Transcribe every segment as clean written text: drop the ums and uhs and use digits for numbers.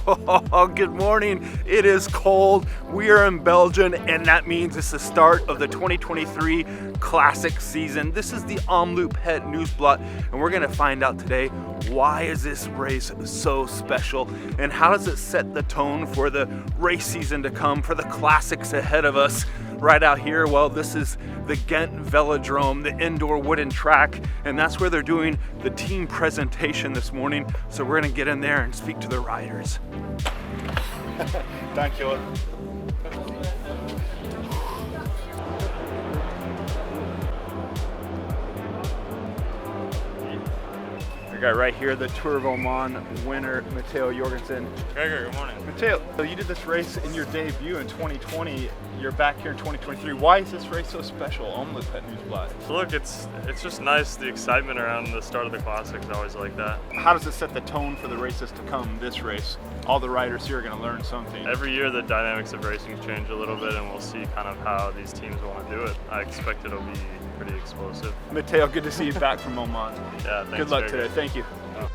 Oh, good morning. It is cold. We are in Belgium, and that means it's the start of the 2023 Classic season. This is the Omloop Het Nieuwsblad, and we're going to find out today why is this race so special, and how does it set the tone for the race season to come, for the classics ahead of us. Right out here, well, this is the Ghent Velodrome, the indoor wooden track, and that's where they're doing the team presentation this morning. So we're gonna get in there and speak to the riders. Dankjewel. We got right here the Tour of Oman winner, Matteo Jorgensen. Gregor, good morning. Matteo, so you did this race in your debut in 2020. You're back here in 2023. Why is this race so special? Omloop Het Nieuwsblad. Look, it's just nice. The excitement around the start of the Classics, I always like that. How does it set the tone for the races to come this race? All the riders here are going to learn something. Every year the dynamics of racing change a little bit, and we'll see kind of how these teams want to do it. I expect it'll be pretty explosive. Matteo, good to see you back from Oman. Yeah, thanks. Good luck Gregor. today. Thank you. Oh.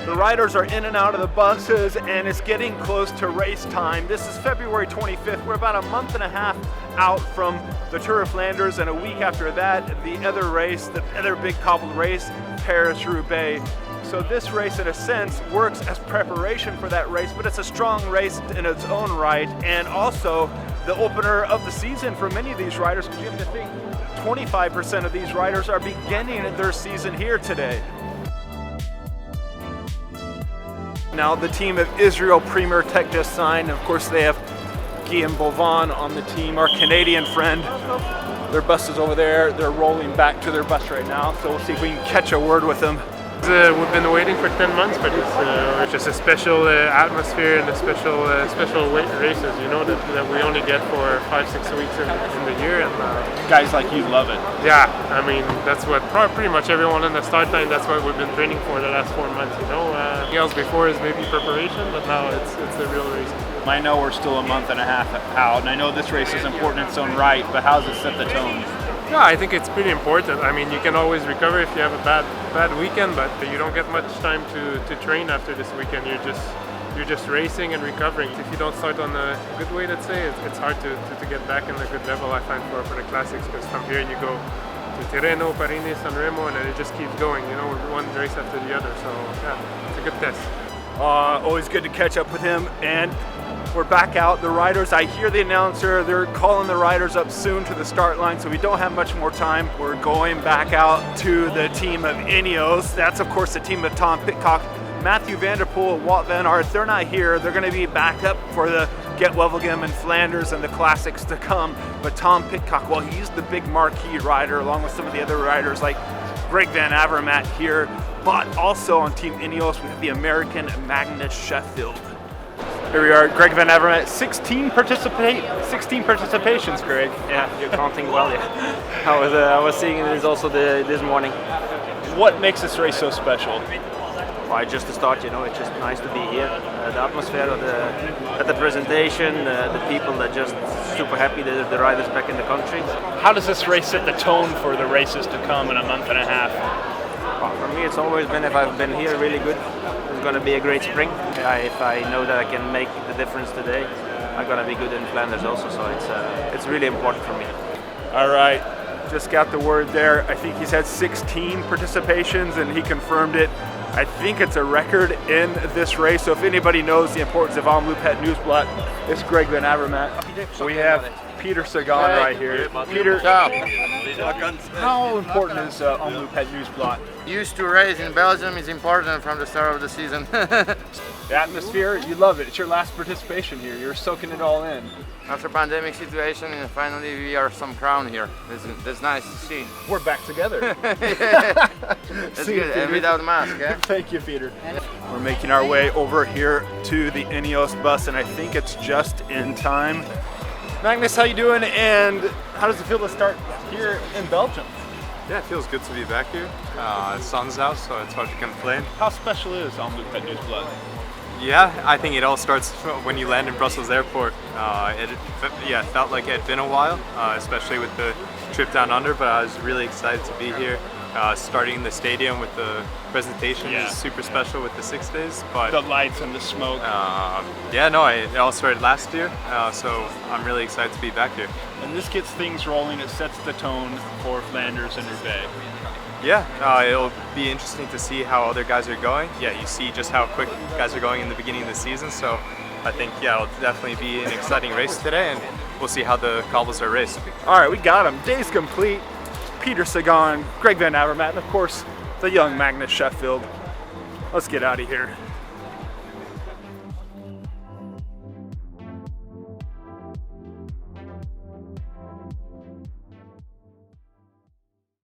The riders are in and out of the buses, and it's getting close to race time. This is February 25th. We're about a month and a half out from the Tour of Flanders, and a week after that, the other race, the other big cobbled race, Paris-Roubaix. So this race, in a sense, works as preparation for that race, but it's a strong race in its own right, and also the opener of the season for many of these riders, because you have to think 25% of these riders are beginning their season here today. Now the team of Israel Premier Tech just signed. Of course, they have Guillaume Bovan on the team, our Canadian friend. Their bus is over there. They're rolling back to their bus right now, so we'll see if we can catch a word with them. We've been waiting for 10 months for this. It's just a special atmosphere and a special races, you know, that we only get for 5-6 weeks in the year. And guys like you love it. Yeah, I mean, that's what pretty much everyone in the start line, that's what we've been training for the last 4 months, you know. Everything else before is maybe preparation, but now it's the real race. I know we're still a month and a half out, and I know this race is important in its own right, but how does it set the tone? Yeah, I think it's pretty important. I mean, you can always recover if you have a bad weekend, but you don't get much time to train after this weekend. You're just racing and recovering. If you don't start on a good way, let's say, it's hard to get back in a good level, I find, for the Classics, because from here you go to Tirreno, Parini, Sanremo, and then it just keeps going, you know, one race after the other. So yeah, it's a good test. Always good to catch up with him, and we're back out. The riders, I hear the announcer, they're calling the riders up soon to the start line, so we don't have much more time. We're going back out to the team of Ineos. That's, of course, the team of Tom Pidcock, Matthew Van Der Poel, Wout van Aert. They're not here. They're going to be back up for the Ghent Wevelgem and Flanders and the Classics to come. But Tom Pidcock, well, he's the big marquee rider, along with some of the other riders like Greg Van Avermaet here. But also on Team Ineos, we have the American Magnus Sheffield. Here we are, Greg Van Avermaet, 16 participations, Greg. Yeah, you're counting well, yeah. I was seeing this also this morning. What makes this race so special? Well, just to start, you know, it's just nice to be here. The atmosphere at the presentation, the people that just super happy that the riders back in the country. How does this race set the tone for the races to come in a month and a half? Well, for me, it's always been, if I've been here, really good. It's going to be a great spring. If I know that I can make the difference today, I'm going to be good in Flanders also, so it's really important for me. All right, just got the word there. I think he's had 16 participations, and he confirmed it. I think it's a record in this race, so if anybody knows the importance of Omloop Het Nieuwsblad, it's Greg Van Avermaet. We have Peter Sagan right here. Peter, how important is Omloop Het Nieuwsblad? Used to race in Belgium is important from the start of the season. The atmosphere, you love it. It's your last participation here. You're soaking it all in. After pandemic situation, and finally we are some crown here. That's nice to see. We're back together. That's good, and without mask, yeah? Thank you, Peter. We're making our way over here to the Ineos bus, and I think it's just in time. Magnus, how you doing? And how does it feel to start here in Belgium? Yeah, it feels good to be back here. The sun's out, so it's hard to complain. How special is Omloop Het Nieuwsblad? Yeah, I think it all starts when you land in Brussels airport. It felt like it had been a while, especially with the trip down under, but I was really excited to be here. Starting in the stadium with the presentation Yeah. is super special with the 6 days. But The lights and the smoke. yeah, no, it all started last year, so I'm really excited to be back here. And this gets things rolling. It sets the tone for Flanders and Roubaix. Yeah, it'll be interesting to see how other guys are going. Yeah, you see just how quick guys are going in the beginning of the season, so I think, yeah, it'll definitely be an exciting race today, and we'll see how the cobbles are raced. All right, we got him. Day's complete. Peter Sagan, Greg Van Avermaet, and of course, the young Magnus Sheffield. Let's get out of here.